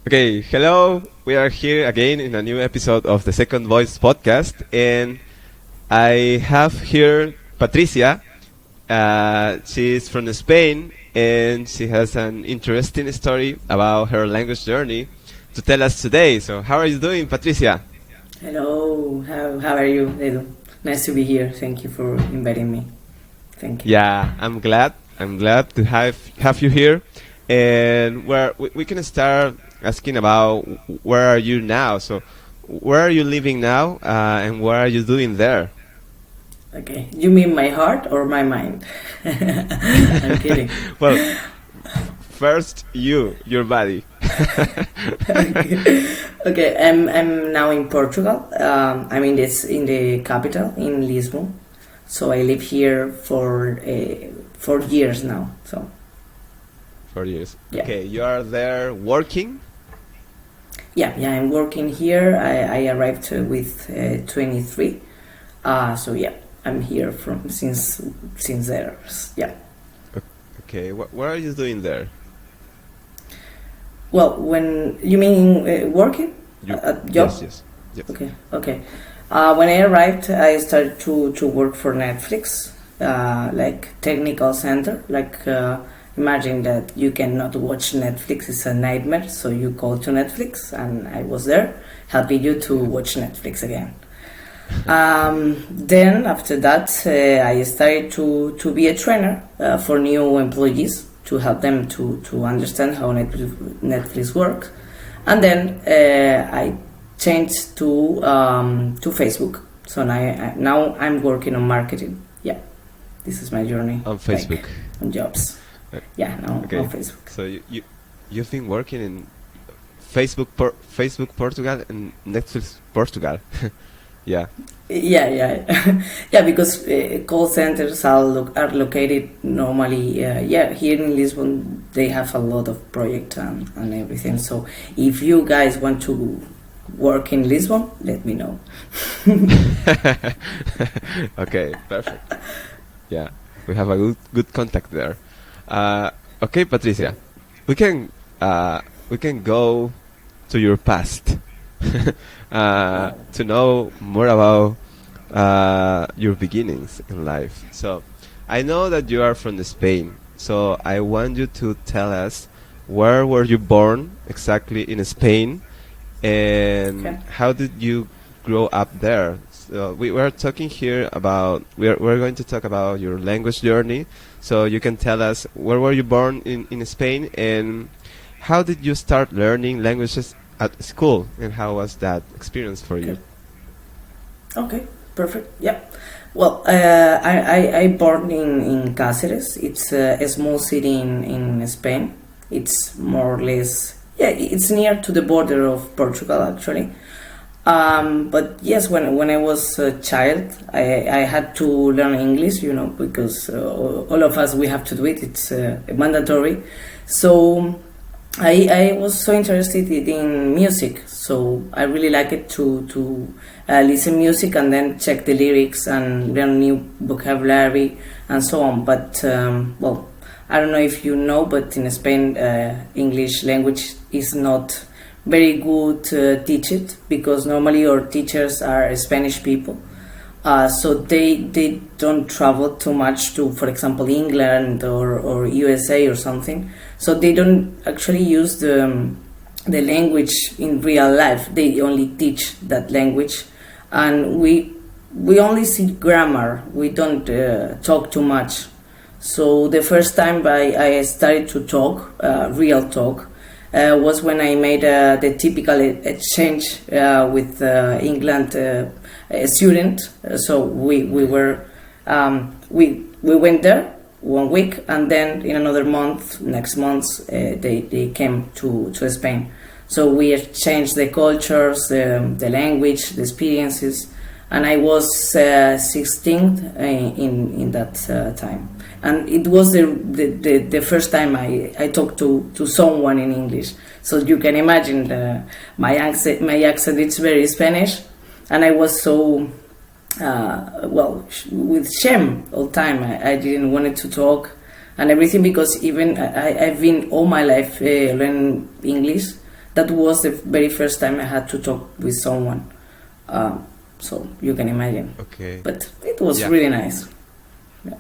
Okay, hello. We are here again in a new episode of the Second Voice podcast, and I have here Patricia. She's from Spain, and she has an interesting story about her language journey to tell us today. So, how are you doing, Patricia? Hello, how are you, Edu? Nice to be here. Thank you for inviting me. Thank you. Yeah, I'm glad. I'm glad to have you here, and we can start asking about where are you now. So, where are you living now, and what are you doing there? Okay, you mean my heart or my mind? I'm kidding. Well, first your body. Okay, I'm now in Portugal. I'm in the capital in Lisbon. So I live here for 4 years now. So 4 years. yeah, Okay, you are there working. yeah, I'm working here. I arrived with 23. So yeah, I'm here from since there. Yeah. Okay, what are you doing there? Well, when you mean working, You, job? yes. Okay, okay. When I arrived, I started to work for Netflix, like technical center. Like imagine that you cannot watch Netflix; it's a nightmare. So you call to Netflix, and I was there helping you to watch Netflix again. Then after that, I started to be a trainer for new employees to help them to understand how Netflix works. And then I changed to Facebook. So now I'm working on marketing. Yeah, this is my journey On Facebook. like, on jobs. Uh, Yeah, now Okay, on Facebook. so you've been working in Facebook Portugal and Netflix Portugal. Yeah. Yeah, yeah, because call centers are located normally. Here in Lisbon, they have a lot of projects and everything. So if you guys want to work in Lisbon, let me know. Okay, perfect. Yeah, we have a good contact there. Okay, Patricia, we can we can go to your past to know more about your beginnings in life. So, I know that you are from Spain. So I want you to tell us where were you born exactly in Spain, and Okay. how did you grow up there? So we were talking here about we're going to talk about your language journey. So you can tell us where were you born in Spain, and how did you start learning languages at school, and how was that experience for you? Okay. Okay, perfect. Yeah. Well, I born in Cáceres. It's a small city in Spain. It's more or less, yeah, it's near to the border of Portugal actually. But yes, when I was a child, I had to learn English, because all of us we have to do it. It's mandatory. So I was so interested in music, so I really like it to listen music and then check the lyrics and learn new vocabulary and so on. But well, I don't know if you know, but in Spain, English language is not very good teach it, because normally our teachers are Spanish people. So they don't travel too much to, for example, England or USA or something. So they don't actually use the language in real life. They only teach that language, and we only see grammar. We don't talk too much. So the first time I started to talk, real talk, was when I made the typical exchange with England student. So we went there 1 week, and then in another month, next month, they came to Spain. So we exchanged the cultures, the language, the experiences, and I was 16 in that time. And it was the first time I talked to someone in English. So you can imagine my accent is very Spanish, and I was so with shame all the time. I didn't want to talk and everything, because even I've been all my life learning English, that was the very first time I had to talk with someone. So you can imagine. Okay. But it was Yeah. really nice. Yeah.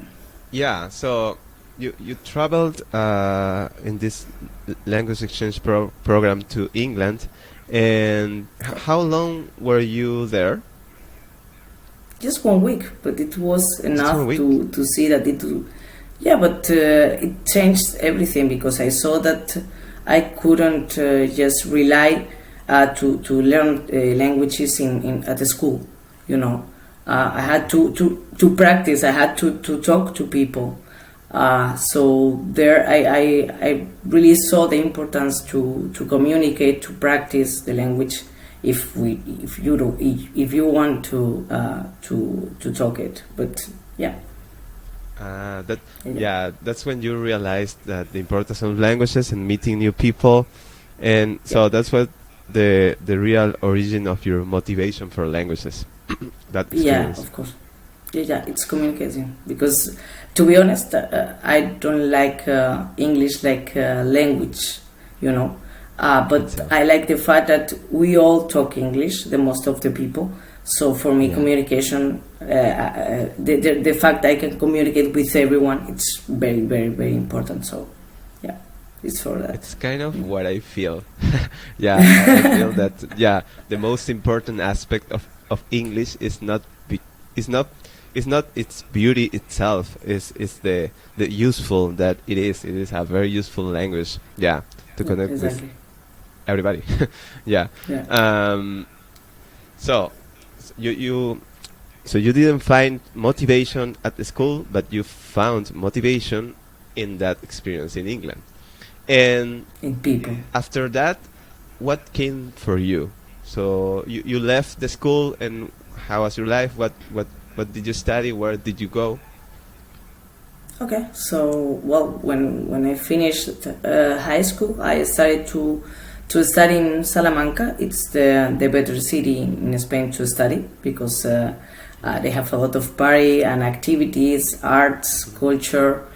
Yeah. So you traveled in this language exchange program to England, and how long were you there? Just 1 week, but it was enough 1 week? to see that it. Yeah, but it changed everything because I saw that I couldn't just rely to learn languages in at the school. You know, I had to practice. I had to talk to people. So there, I really saw the importance to communicate, to practice the language. If you want to talk it, but yeah. That's when you realized that the importance of languages and meeting new people, and so that's what the real origin of your motivation for languages. That experience. Yeah, of course. Yeah, it's communicating because, to be honest, I don't like English like language, you know. But I like the fact that we all talk English, the most of the people. So for me, communication, the fact I can communicate with everyone, it's very, very, very important. So, yeah, it's for that. It's kind of what I feel. I feel that the most important aspect of English is not its beauty itself. Is the useful that it is. It is a very useful language. Yeah, to connect with everybody. Yeah. So you didn't find motivation at the school, but you found motivation in that experience in England. And in people. After that, what came for you? So you left the school, and how was your life? What did you study? Where did you go? Okay, so when I finished high school, I started to study in Salamanca. It's the better city in Spain to study because they have a lot of party and activities, arts, culture,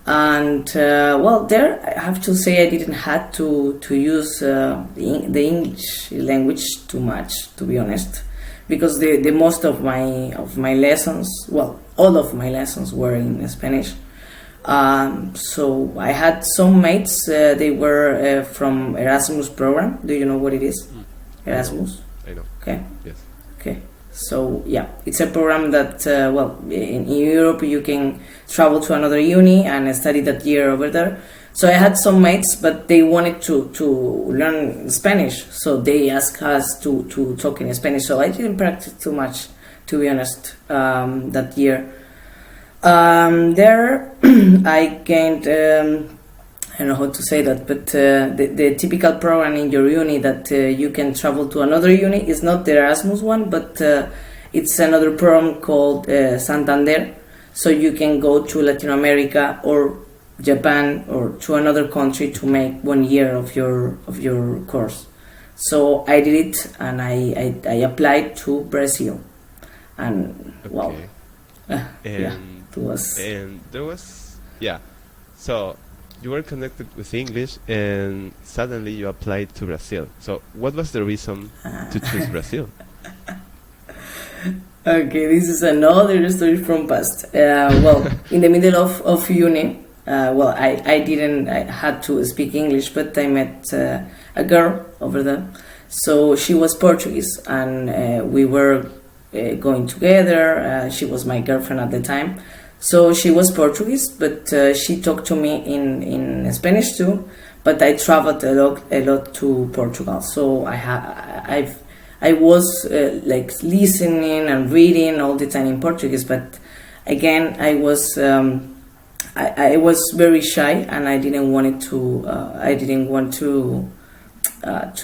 and there I have to say I didn't have to use the English language too much, to be honest, because the most of my lessons, all of my lessons were in Spanish. So I had some mates. They were from Erasmus program. Do you know what it is? Erasmus. I know. Okay. Yes. Okay. So yeah, it's a program that in Europe you can travel to another uni and study that year over there. So I had some mates, but they wanted to learn Spanish. So they asked us to talk in Spanish. So I didn't practice too much, to be honest, that year. There I gained, I don't know how to say that, but the typical program in your uni that you can travel to another uni is not the Erasmus one, but it's another program called Santander. So you can go to Latin America or Japan or to another country to make 1 year of your course. So I did it, and I applied to Brazil, and and there was so you were connected with English, and suddenly you applied to Brazil. So what was the reason to choose Brazil? Okay, this is another story from past. In the middle of uni, I had to speak English, but I met a girl over there. So she was Portuguese, and we were going together. She was my girlfriend at the time. So she was Portuguese, but she talked to me in Spanish too. But I traveled a lot to Portugal. So I was like listening and reading all the time in Portuguese. But again, I was very shy, and I didn't want to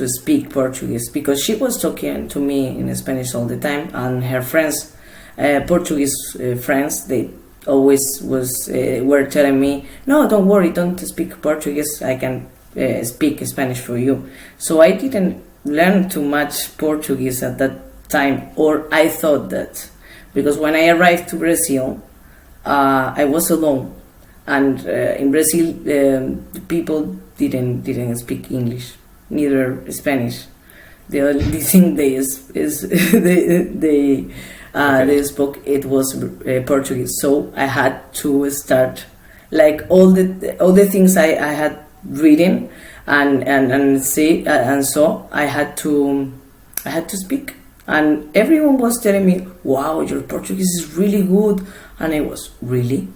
speak Portuguese because she was talking to me in Spanish all the time, and her friends, Portuguese friends, they always were telling me, no, don't worry, don't speak Portuguese, I can speak Spanish for you. So I didn't learn too much Portuguese at that time, or I thought that, because when I arrived to Brazil, I was alone, and in Brazil the people didn't speak English. neither Spanish. The only thing is they spoke, it was Portuguese. So I had to start like all the things I had reading and see and saw. I had to speak, and everyone was telling me, "Wow, your Portuguese is really good," and I was really.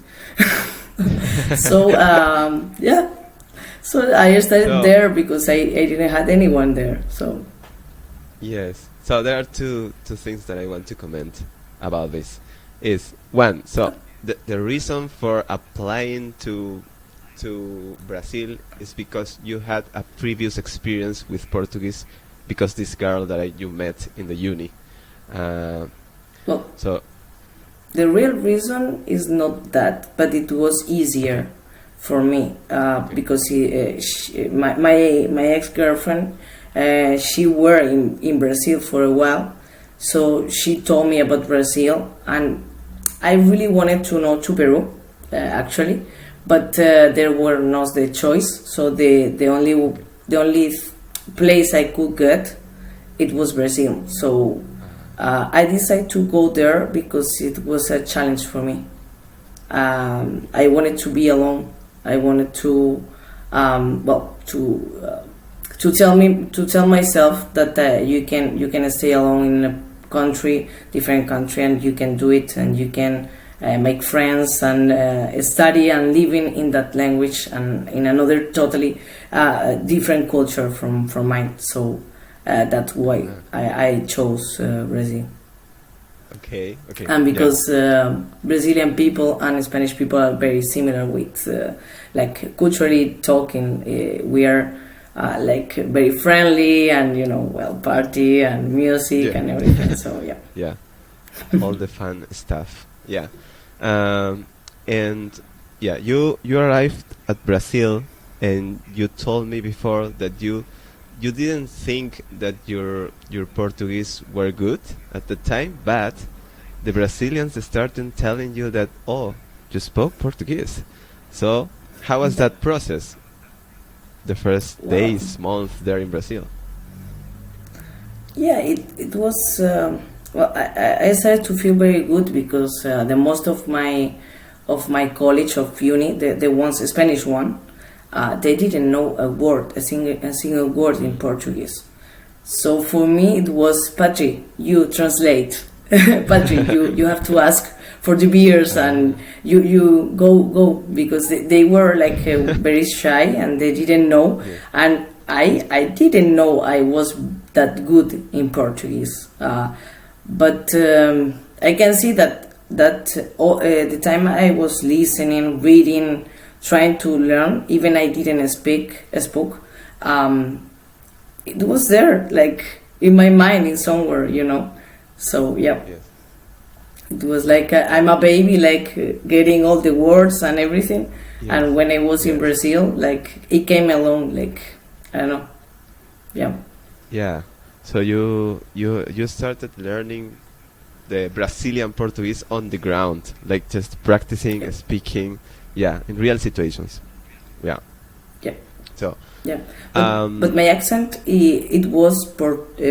So yeah, so I started there because I didn't have anyone there. So yes. So there are two things that I want to comment about this. Is one, so the reason for applying to Brazil is because you had a previous experience with Portuguese, because this girl that you met in the uni. well, So the real reason is not that, but it was easier for me because my ex-girlfriend, she were in Brazil for a while, so she told me about Brazil, and I really wanted to know to Peru, actually, but there were not the choice. So the only place I could get, it was Brazil. So I decided to go there because it was a challenge for me. I wanted to be alone. I wanted to to tell myself that you can stay alone in a different country, and you can do it, and you can make friends and study and live in that language and in another totally different culture from mine. So that's why I chose Brazil. okay. And because Brazilian people and Spanish people are very similar with like culturally talking, we are like very friendly, and party and music and everything. So yeah, all the fun stuff. Yeah, and yeah, you arrived at Brazil, and you told me before that you didn't think that your Portuguese were good at the time, but the Brazilians started telling you that, oh, you spoke Portuguese. So how was that process? The first days, months there in Brazil. Yeah, it was. Well, I started to feel very good because the most of my college of uni, the ones Spanish one, they didn't know a single word in Portuguese. So for me it was, Patri, you translate. Patri, you have to ask for the beers, and you go because they were like very shy, and they didn't know, and I didn't know I was that good in Portuguese. But I can see that the time I was listening, reading, trying to learn, even I didn't spoke, it was there, like in my mind, in somewhere, So yeah, Yes. it was like I'm a baby, like getting all the words and everything. Yes. And when I was in Brazil, like it came along, like I don't know, yeah. Yeah. So you started learning the Brazilian Portuguese on the ground, like just practicing speaking, in real situations. Yeah. Yeah. So. Yeah. But my accent, it was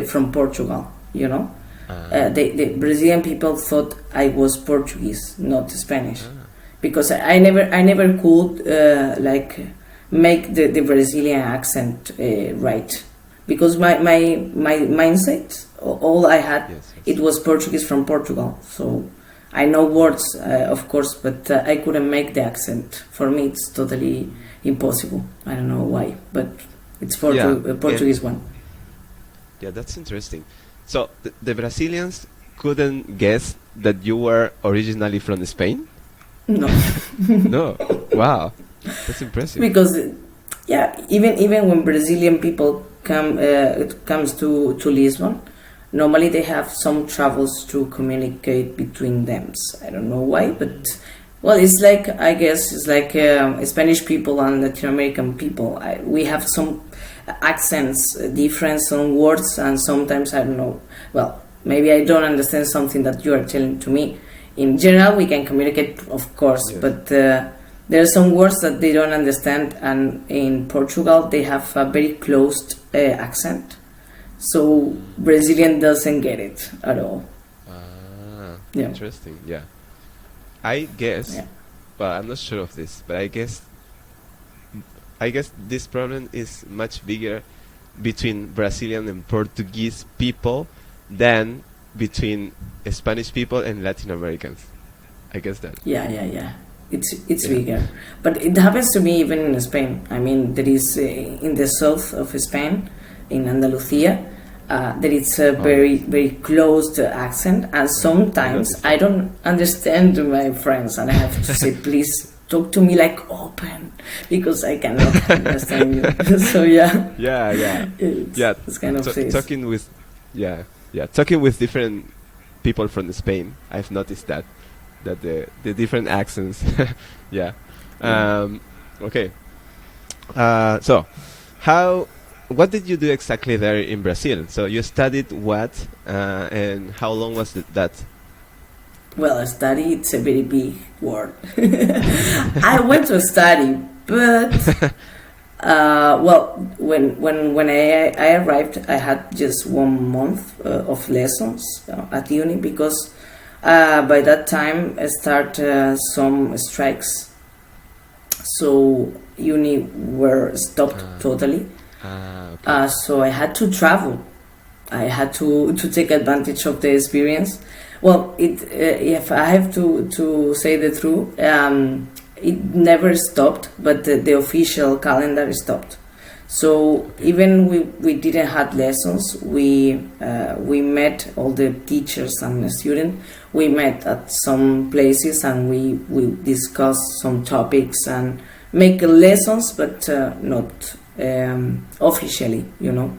from Portugal, The Brazilian people thought I was Portuguese, not Spanish, because I never could like make the Brazilian accent right, because my mindset, all I had, it was Portuguese from Portugal. So I know words, of course, but I couldn't make the accent. For me, it's totally impossible. I don't know why, but it's Portuguese one. Yeah, that's interesting. So the Brazilians couldn't guess that you were originally from Spain? No. No. Wow, that's impressive. Because even when Brazilian people comes to Lisbon, normally they have some troubles to communicate between them. I don't know why, but it's like, I guess it's like Spanish people and Latin American people. We have some accents difference on words, and sometimes I don't know, maybe I don't understand something that you are telling to me. In general we can communicate, of course, but There are some words that they don't understand, and in Portugal they have a very closed accent, so Brazilian doesn't get it at all. Ah, Yeah. interesting. Yeah. I guess, Yeah. well, I'm not sure of this, but I guess this problem is much bigger between Brazilian and Portuguese people than between Spanish people and Latin Americans. I guess that. Yeah. It's Yeah. bigger, but it happens to me even in Spain. I mean, there is in the south of Spain, in Andalusia, there is a Oh, very closed accent, and I sometimes noticed I that. don't understand my friends, and I have to say, please talk to me like open, because I cannot understand you. So yeah, Yeah, yeah, yeah. it's kind of this. Talking with, yeah, yeah, talking with different people from Spain, I've noticed that the different accents. Yeah. Yeah. Okay. So, what did you do exactly there in Brazil? So you studied what, and how long was that? Well, study, it's a very big word. I went to study, but well, when I arrived, I had just 1 month of lessons at uni, because by that time I start some strikes, so uni were stopped Ah, totally. okay. So I had to travel. I had to take advantage of the experience. Well, if I have to say the truth, it never stopped, but the official calendar stopped. So Okay. even we didn't have lessons. We met all the teachers and the students. We met at some places, and we discussed some topics and make lessons, but not officially, you know.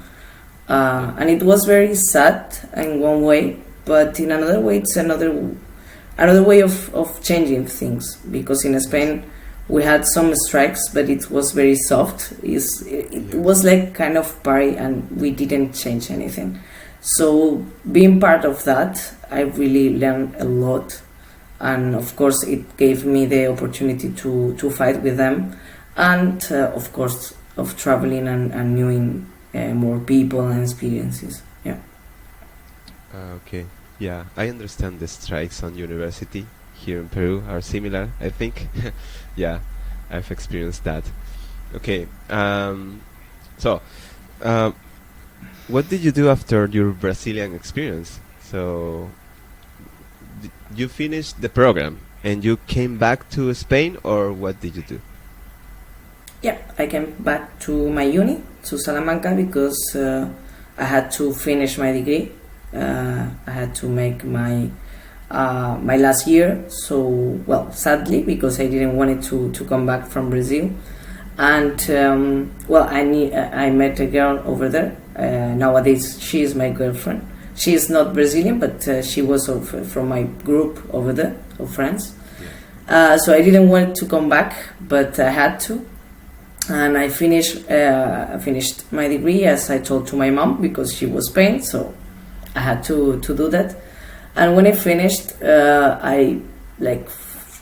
Yeah. And it was very sad in one way, but in another way, it's another way of changing things, because in Yes. Spain we had some strikes, but it was very soft. It Yeah. was like kind of party, and we didn't change anything. So being part of that, I really learned a lot, and of course it gave me the opportunity to fight with them, and of course of traveling and knowing more people and experiences. Yeah. Okay. Yeah, I understand the strikes on university here in Peru are similar, I think. Yeah, I've experienced that. Okay. So, um, what did you do after your Brazilian experience? So, you finished the program and you came back to Spain, or what did you do? Yeah, I came back to my uni, to Salamanca, because I had to finish my degree. I had to make my last year. So, well, sadly, because I didn't want it to come back from Brazil. And well, I met a girl over there. Nowadays, she is my girlfriend. She is not Brazilian, but she was from my group over there of friends. Yeah. So I didn't want to come back, but I had to, and I finished my degree, as I told to my mom, because she was paying, so I had to do that. And when I finished, I like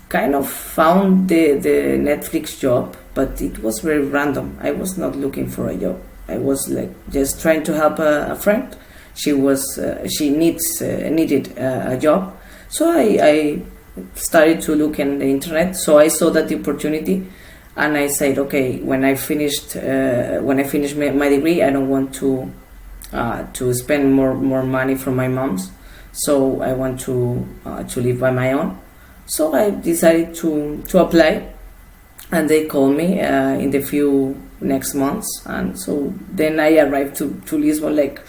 kind of found the Netflix job, but it was very random. I was not looking for a job. I was like just trying to help a friend. She needed a job, so I started to look in the internet. So I saw that opportunity, and I said, okay, when I finished my degree, I don't want to spend more money from my mom's, so I want to live by my own. So I decided to apply, and they called me in the few next months, and so then I arrived to Lisbon. Like,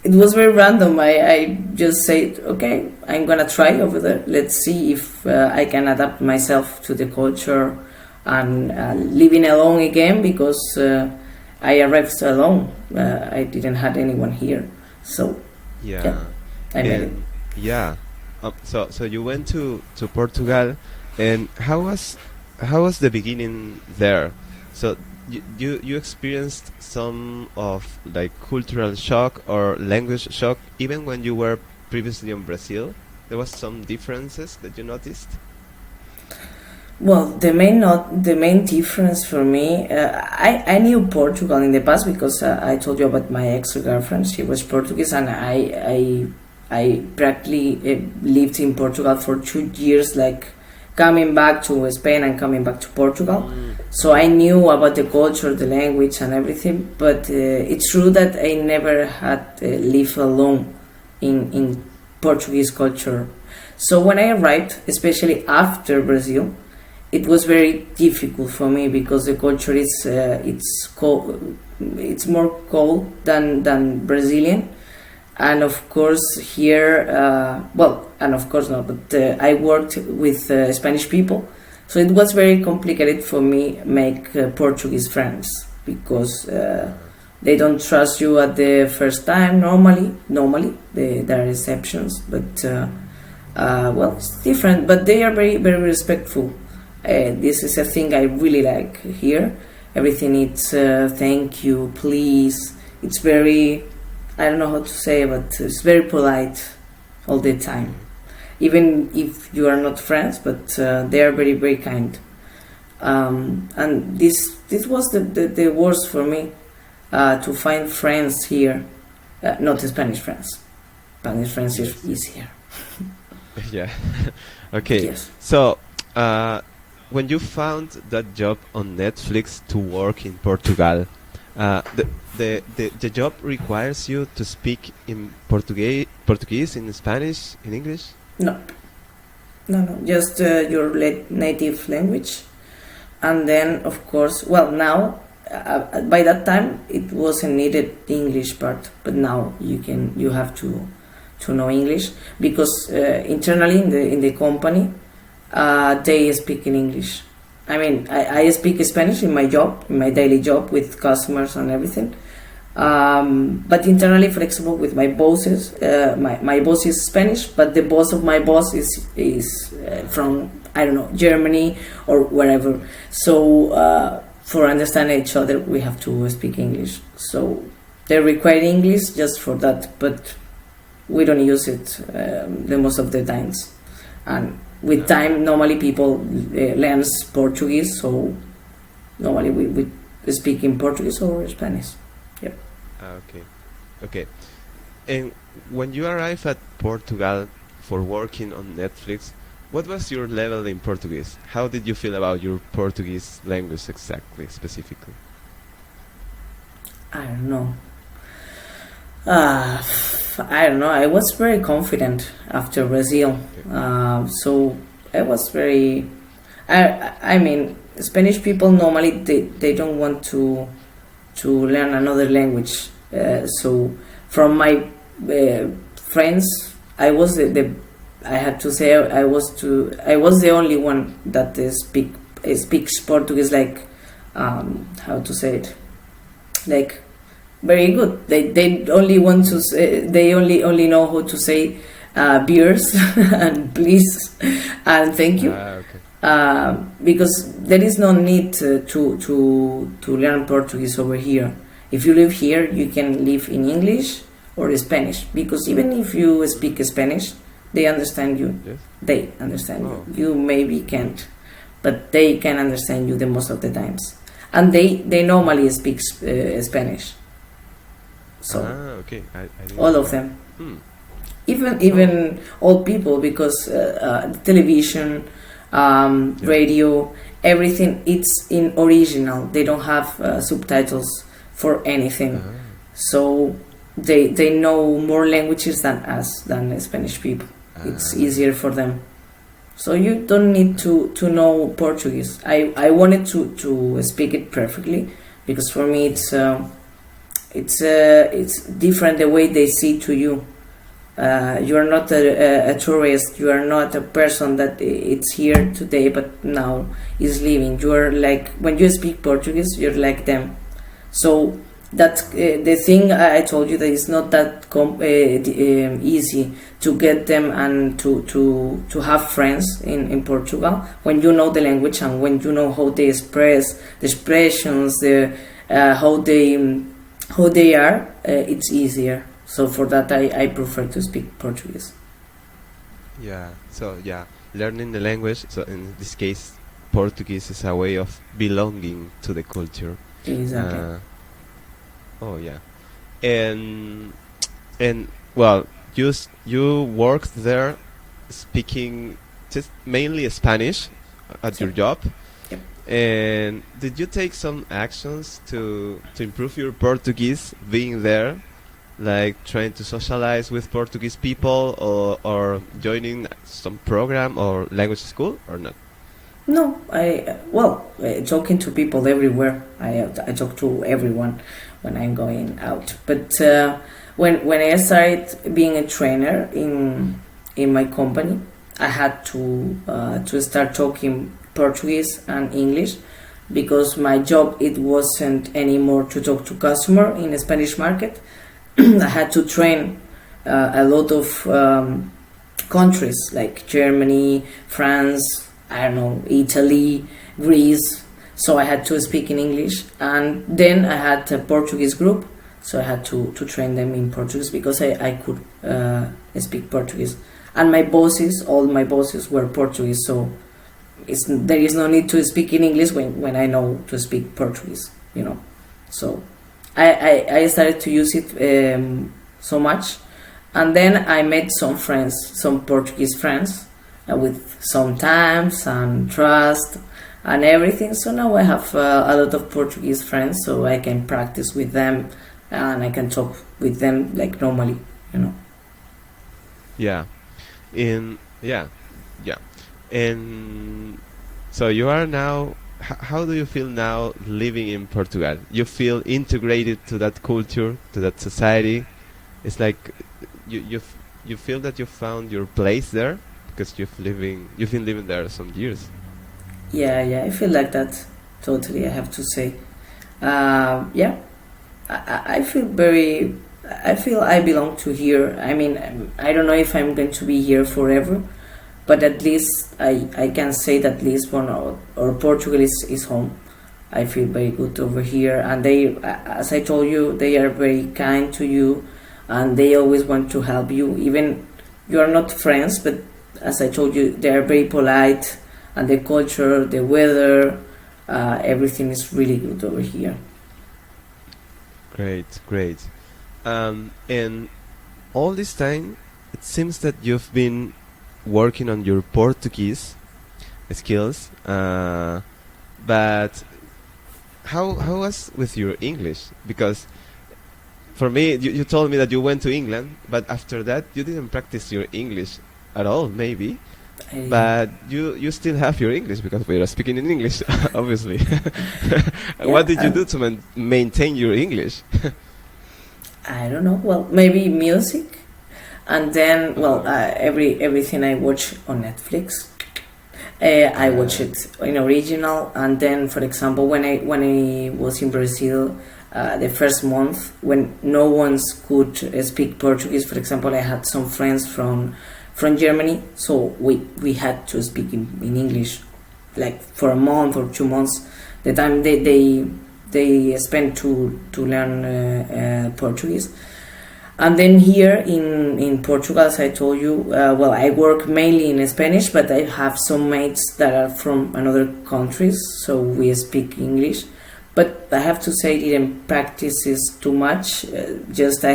it was very random. I just said, okay, I'm gonna try over there. Let's see if I can adapt myself to the culture, and living alone again, because I arrived alone. I didn't have anyone here, so yeah, Yeah. I made it. And yeah. So you went to Portugal, and how was the beginning there? So you experienced some of like cultural shock or language shock even when you were previously in Brazil. There was some differences that you noticed. Well, the main difference for me, I knew Portugal in the past because I told you about my ex girlfriend. She was Portuguese, and I practically lived in Portugal for 2 years, like coming back to Spain and coming back to Portugal. So I knew about the culture, the language, and everything. But it's true that I never had lived alone in Portuguese culture. So when I arrived, especially after Brazil, it was very difficult for me because the culture is it's cold, it's more cold than Brazilian, and of course here and of course not, but I worked with Spanish people, so it was very complicated for me make Portuguese friends because they don't trust you at the first time. Normally there are exceptions, but well, it's different, but they are very very respectful. This is a thing I really like here. Everything it's thank you, please. It's very, I don't know how to say, but it's very polite all the time. Even if you are not friends, but they are very very kind. And this was the worst for me to find friends here, not Spanish friends. Spanish friends is easier. Yeah. Okay. Yes. So, when you found that job on Netflix to work in Portugal, the job requires you to speak in Portuguese, in Spanish, in English? No, just your native language, and then of course, well, now by that time it wasn't needed the English part, but now you have to know English because internally in the company they speak in English. I mean, I speak Spanish in my job, in my daily job with customers and everything. But internally, for example, with my bosses, my boss is Spanish, but the boss of my boss is from, I don't know, Germany or wherever. So for understanding each other, we have to speak English. So they require English just for that, but we don't use it the most of the times. And with time, normally people learns Portuguese, so normally we speak in Portuguese or Spanish. Yep. Okay. And when you arrived at Portugal for working on Netflix, what was your level in Portuguese? How did you feel about your Portuguese language exactly, specifically? I don't know. I don't know. I was very confident after Brazil, so I was very. I mean, Spanish people normally they don't want to learn another language. So from my friends, I was I had to say I was the only one that speaks Portuguese, like how to say it, like very good. They only want to say, they only know how to say beers and please and thank you. Okay. Because there is no need to learn Portuguese over here. If you live here, you can live in English or Spanish, because even if you speak Spanish, they understand you. Yes. They understand you. You maybe can't, but they can understand you the most of the times. And they normally speak Spanish. So okay. I all of them, even old people, because television, radio, everything it's in original. They don't have subtitles for anything, so they know more languages than us, than Spanish people. It's easier for them. So you don't need to know Portuguese. I wanted to speak it perfectly, because for me it's different the way they see to you. You are not a tourist. You are not a person that it's here today but now is leaving. You are like, when you speak Portuguese, you're like them. So that's the thing I told you, that it's not that easy to get them and to have friends in Portugal when you know the language and when you know how they express the expressions, how they are. It's easier. So for that, I prefer to speak Portuguese. Yeah. So learning the language. So in this case, Portuguese is a way of belonging to the culture. Exactly. Oh yeah, and and well, you worked there speaking just mainly Spanish at your Yep. job. Yep. And did you take some actions to improve your Portuguese being there, like trying to socialize with Portuguese people, or joining some program or language school, or not? No, talking to people everywhere. I talk to everyone when I'm going out. But when I started being a trainer in my company, I had to start talking Portuguese and English, because my job, it wasn't anymore to talk to customer in a Spanish market. I had to train a lot of countries like Germany, France, I don't know, Italy, Greece. So I had to speak in English, and then I had a Portuguese group, so I had to train them in Portuguese, because I could speak Portuguese. And all my bosses were Portuguese, so there is no need to speak in English when I know to speak Portuguese, you know. So I started to use it so much, and then I met some friends, some Portuguese friends, with some times and trust and everything. So now I have a lot of Portuguese friends, so I can practice with them and I can talk with them like normally, you know. Yeah, yeah. And so you are now. How do you feel now living in Portugal? You feel integrated to that culture, to that society. It's like you feel that you found your place there, because you've been living there some years. Yeah, I feel like that totally. I have to say, yeah, I feel very. I feel I belong to here. I mean, I don't know if I'm going to be here forever, but at least I can say that Lisbon or Portugal is home. I feel very good over here, and they, as I told you, they are very kind to you, and they always want to help you. Even you are not friends, but as I told you, they are very polite, and the culture, the weather, everything is really good over here. Great. And all this time, it seems that you've been working on your Portuguese skills, but how was with your English? Because for me, you told me that you went to England, but after that you didn't practice your English at all, maybe. But you still have your English, because we are speaking in English, obviously. What did you do to maintain your English? I don't know. Well, maybe music, and then everything I watch on Netflix. I watch it in original, and then, for example, when I was in Brazil, the first month when no one could speak Portuguese, for example, I had some friends from Germany, so we had to speak in English, like for a month or 2 months. The time they spent to learn Portuguese. And then here in Portugal, as I told you, I work mainly in Spanish, but I have some mates that are from another countries, so we speak English. But I have to say, I didn't practice this too much. Just I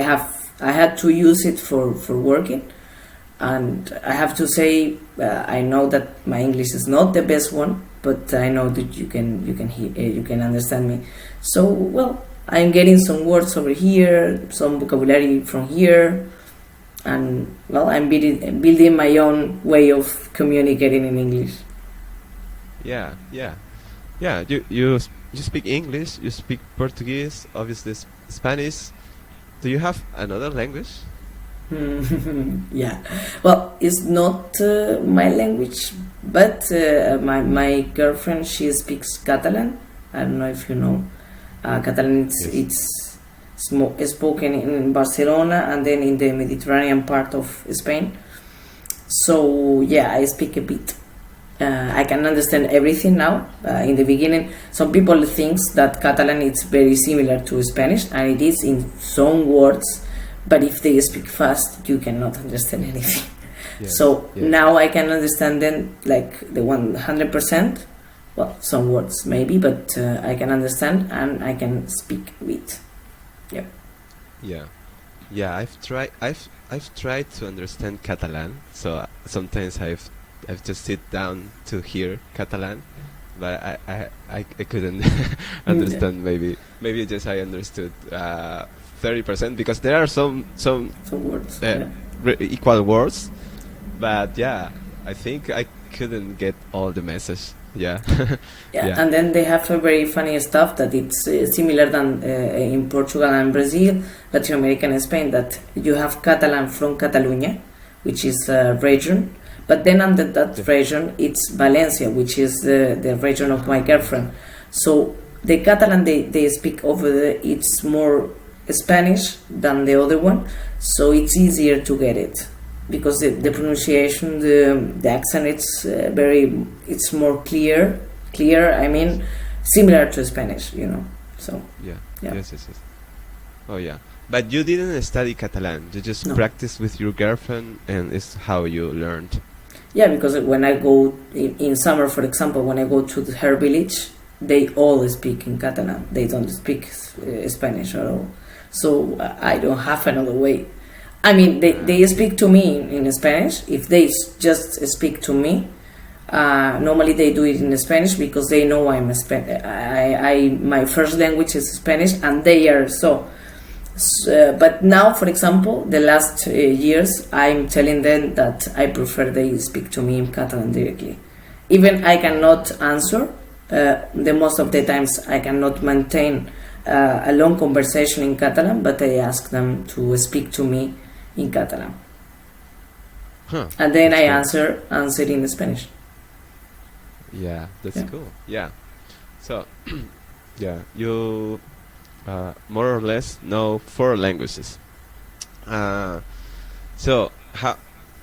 had to use it for working, and I have to say, I know that my English is not the best one, but I know that you can understand me. So I'm getting some words over here, some vocabulary from here, and I'm building my own way of communicating in English. Yeah. You speak English, you speak Portuguese, obviously Spanish. Do you have another language? Yeah. Well, it's not my language, but my girlfriend, she speaks Catalan. I don't know if you know. Catalan, it's spoken in Barcelona and then in the Mediterranean part of Spain. So yeah, I speak a bit. I can understand everything now. In the beginning, some people think that Catalan is very similar to Spanish, and it is in some words. But if they speak fast, you cannot understand anything. Yes, so now I can understand them like the 100%. well, some words maybe, but I can understand and I can speak with. Yeah. Yeah, yeah. I've tried to understand Catalan, so sometimes I've just sit down to hear Catalan, but I couldn't Yeah. understand. Maybe just I understood 30% because there are some Some words. uh, Yeah. equal words, but yeah, I think I couldn't get all the message. Yeah, Yeah, yeah, and then they have a very funny stuff that it's similar than in Portugal and Brazil, Latin America and Spain, that you have Catalan from Catalonia, which is a region, but then under that yeah. region it's Valencia, which is the region of my Ah, girlfriend. So the Catalan they speak over there, it's more Spanish than the other one, so it's easier to get it because the pronunciation, the accent, it's more clear. I mean, similar to Spanish, So yeah. yeah, Yes, yes, yes. Oh yeah. But you didn't study Catalan. You just no, practiced with your girlfriend, and it's how you learned. yeah, because when I go in summer, for example, when I go to her village, they all speak in Catalan. They don't speak Spanish at all. So I don't have another way. I mean, they Okay. speak to me in Spanish. If they just speak to me, normally they do it in Spanish because they know I'm a my first language is Spanish, and they are so. But now, for example, the last years, I'm telling them that I prefer they speak to me in Catalan directly. Even I cannot answer. The most of the times I cannot maintain a long conversation in Catalan, but I ask them to speak to me in Catalan, Huh. and then That's I cool. answer in Spanish. Yeah, that's Yeah. cool. Yeah. So, yeah, you more or less know four languages. Uh, so,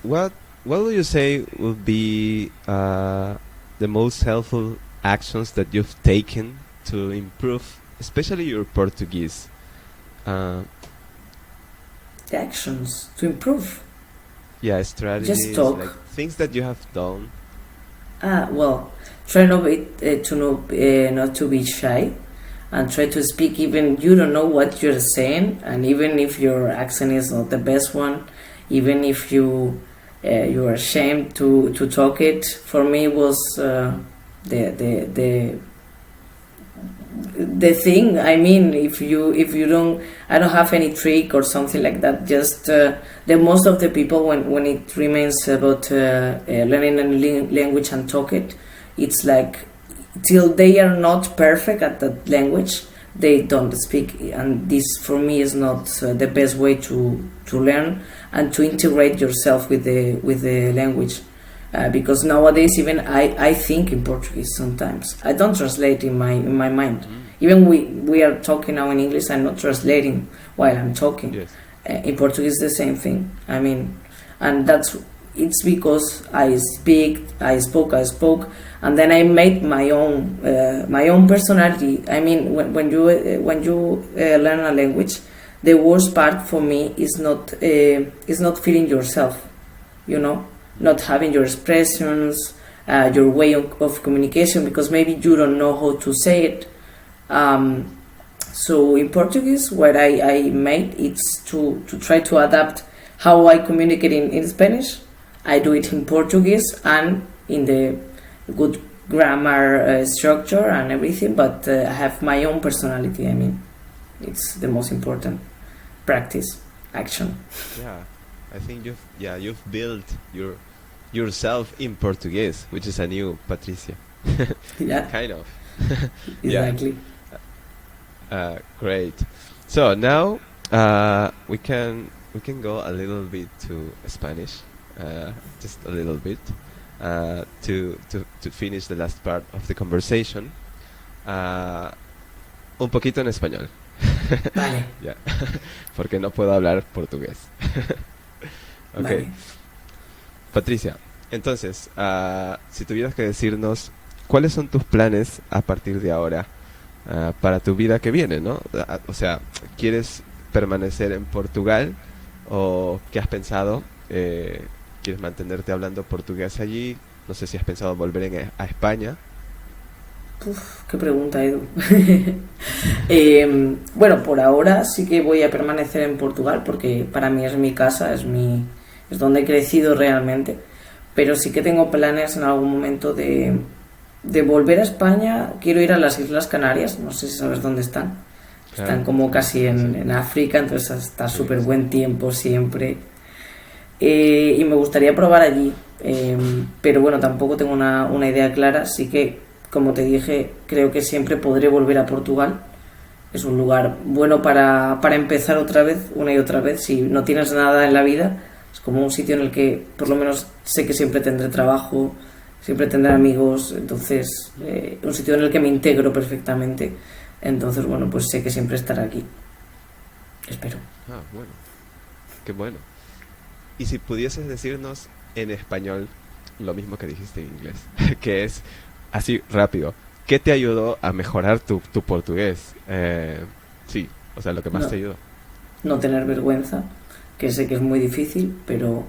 what what would you say would be the most helpful actions that you've taken to improve, especially your Portuguese? Uh, The actions to improve. yeah, Just strategies like talk. things that you have done. Well, try not to be shy, and try to speak even you don't know what you're saying, and even if your accent is not the best one, even if you are ashamed to talk it. For me, it was the the the the thing. I mean, if you don't, I don't have any trick or something like that. Just the most of the people, when it remains about learning a language and talk it, it's like till they are not perfect at that language, they don't speak. And this for me is not the best way to learn and to integrate yourself with the language. Because nowadays even I think in Portuguese sometimes. I don't translate in my mind. Mm. Even we are talking now in English, I'm not translating while I'm talking. Yes. In Portuguese the same thing. I mean, and it's because I spoke, and then I made my own personality. I mean, when you learn a language, the worst part for me is not feeling yourself, you know, not having your expressions, your way of communication, because maybe you don't know how to say it. So in Portuguese, what I made it's to try to adapt how I communicate in Spanish. I do it in Portuguese and in the good grammar structure and everything, but I have my own personality. I mean, it's the most important practice, action. Yeah, I think you've built yourself in Portuguese, which is a new Patricia. Yeah, Kind of. Yeah. exactly. Great. So now we can go a little bit to Spanish, just a little bit, to finish the last part of the conversation. Un poquito en español. Vale, Ya. Porque no puedo hablar portugués. Ok. vale. Patricia, entonces, si tuvieras que decirnos cuáles son tus planes a partir de ahora para tu vida que viene, ¿no? O sea, ¿quieres permanecer en Portugal o qué has pensado? ¿Quieres mantenerte hablando portugués allí? No sé si has pensado volver a España. Uf, qué pregunta, Edu. Bueno, por ahora sí que voy a permanecer en Portugal porque para mí es mi casa, es donde he crecido realmente. Pero sí que tengo planes en algún momento de volver a España. Quiero ir a las Islas Canarias, no sé si sabes dónde están. Claro, Están como sí, casi sí, en África, entonces está sí, súper sí. buen tiempo siempre. Y me gustaría probar allí, pero bueno, tampoco tengo una idea clara, así que, como te dije, creo que siempre podré volver a Portugal. Es un lugar bueno para empezar otra vez, una y otra vez. Si no tienes nada en la vida, es como un sitio en el que por lo menos sé que siempre tendré trabajo, siempre tendré amigos, entonces un sitio en el que me integro perfectamente. Entonces, bueno, pues sé que siempre estaré aquí, espero. Ah, bueno, qué bueno. Y si pudieses decirnos en español lo mismo que dijiste en inglés, que es así rápido, ¿qué te ayudó a mejorar tu portugués? Sí, o sea, lo que más No, te ayudó. no tener vergüenza, que sé que es muy difícil, pero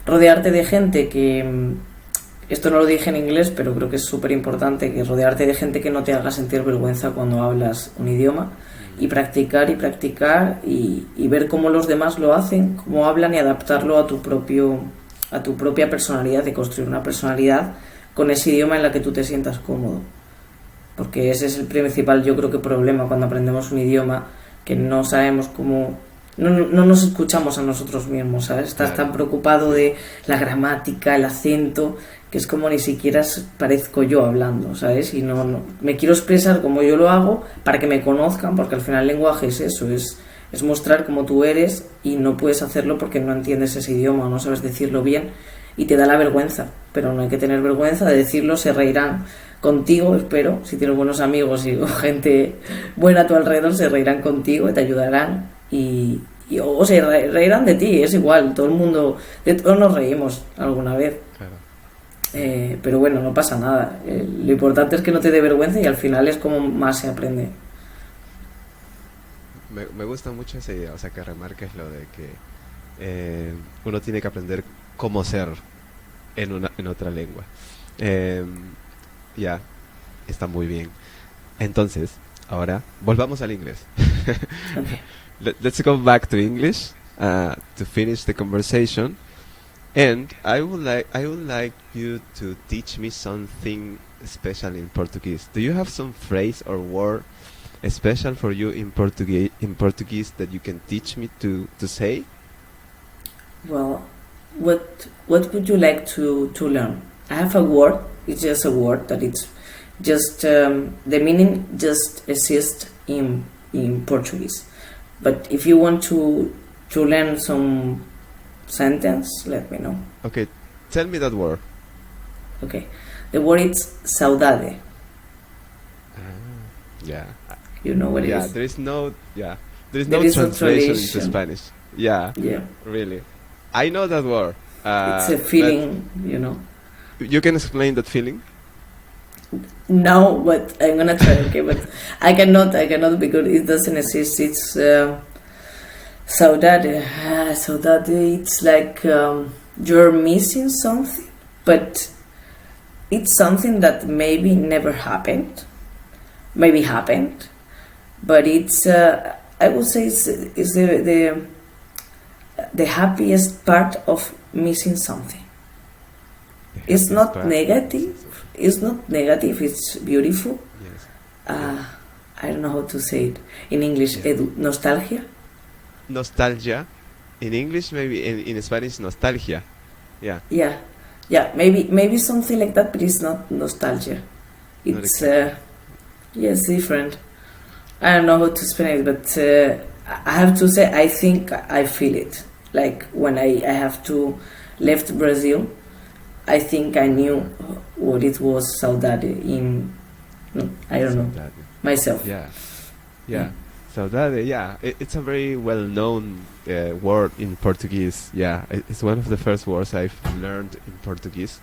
rodearte de gente que, esto no lo dije en inglés, pero creo que es súper importante, que rodearte de gente que no te haga sentir vergüenza cuando hablas un idioma y practicar y ver cómo los demás lo hacen, cómo hablan y adaptarlo a tu propia personalidad, de construir una personalidad con ese idioma en la que tú te sientas cómodo. Porque ese es el principal, yo creo que problema cuando aprendemos un idioma, que no sabemos cómo, no nos escuchamos a nosotros mismos, ¿sabes? Estás Claro, tan preocupado sí, de la gramática, el acento, que es como ni siquiera parezco yo hablando, ¿sabes? Y no me quiero expresar como yo lo hago para que me conozcan, porque al final el lenguaje es eso, es mostrar cómo tú eres y no puedes hacerlo porque no entiendes ese idioma o no sabes decirlo bien y te da la vergüenza, pero no hay que tener vergüenza de decirlo, se reirán contigo, espero, si tienes buenos amigos y gente buena a tu alrededor, se reirán contigo, te ayudarán o se reirán de ti, es igual, todo el mundo, de todos nos reímos alguna vez. claro. Sí. Pero bueno, no pasa nada. Lo importante es que no te dé vergüenza y al final es como más se aprende. Me gusta mucho esa idea, o sea, que remarques lo de que uno tiene que aprender cómo ser en otra lengua. Eh, ya, está muy bien. Entonces, ahora volvamos al inglés. Okay. Let's go back to English to finish the conversation. And I would like you to teach me something special in Portuguese. Do you have some phrase or word special for you in Portuguese that you can teach me to say? Well, what would you like to learn? I have a word. It's just a word that it's just the meaning just exists in Portuguese. But if you want to learn some sentence, let me know. Okay, tell me that word. Okay, the word is saudade. Ah, yeah. You know what it Yeah, is? there is There no is a translation into translation. Spanish. Yeah, Yeah, really. I know that word. it's a But feeling, you know. you can explain that feeling? No, but I'm gonna try. Okay, but I cannot because it doesn't exist. It's saudade. Saudade. It's like you're missing something, but it's something that maybe never happened. Maybe happened, but it's. I would say it's the happiest part of missing something. The It's happiest not part of missing negative. something. It's not negative. It's beautiful. Yes. Yeah. Uh, I don't know how to say it in English. Yeah. Nostalgia. Nostalgia. In English, maybe in Spanish, nostalgia. Yeah. Yeah, yeah. Maybe something like that, but it's not nostalgia. Not It's exactly. yes, different. I don't know how to explain it, but I have to say I think I feel it. Like when I have to left Brazil, I think I knew what it was saudade in. No, I don't know Saudade. myself. Yeah. Yeah. Yeah. Saudade. Yeah. It's a very well-known word in Portuguese. Yeah. It's one of the first words I've learned in Portuguese.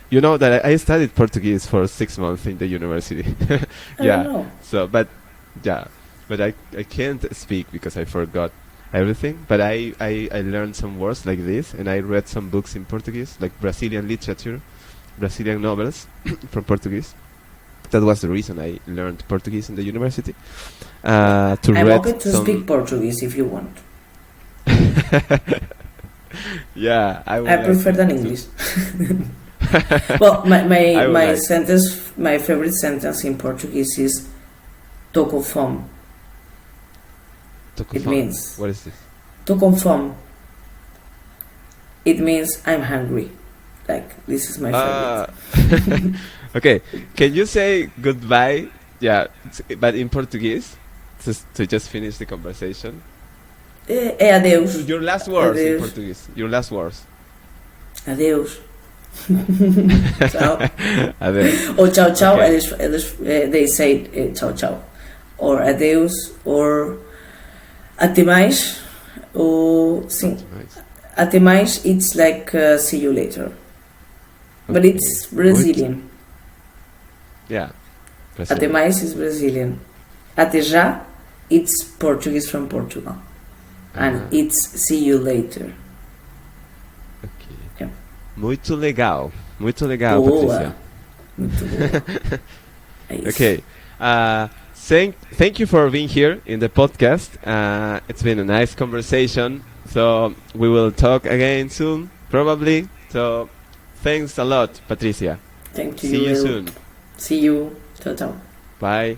You know that I studied Portuguese for 6 months in the university. I Yeah. don't know. So, yeah, but I can't speak because I forgot everything. But I learned some words like this, and I read some books in Portuguese, like Brazilian literature, Brazilian novels from Portuguese. that was the reason I learned Portuguese in the university. To I'm read open to some. speak Portuguese if you want. Yeah, I would I like prefer than to- English. Well, I would like- sentence, my favorite sentence in Portuguese is "tô com fome." to It confirm. means What is this? "tô com fome." It means I'm hungry. Like, this is my favorite. Okay, can you say goodbye? Yeah, but in Portuguese to just finish the conversation. É adeus. Your last words in Adeus. Portuguese. Your last words. Adeus. Ciao. Adeus. Or ciao ciao, Okay. they say ciao ciao. Or adeus, or até mais. Or, sim, Nice. até mais, it's like see you later. But Okay. it's Brazilian. Yeah. Até mais is Brazilian. Até já, it's Portuguese from Portugal. And it's see you later. Okay. Yeah. Muito legal. Muito legal, Boa. Patricia. Muito boa. É isso. Okay. Thank you for being here in the podcast. It's been a nice conversation. So we will talk again soon, probably. So thanks a lot, Patricia. Thank you. See you soon. See you. Ciao ciao. Bye.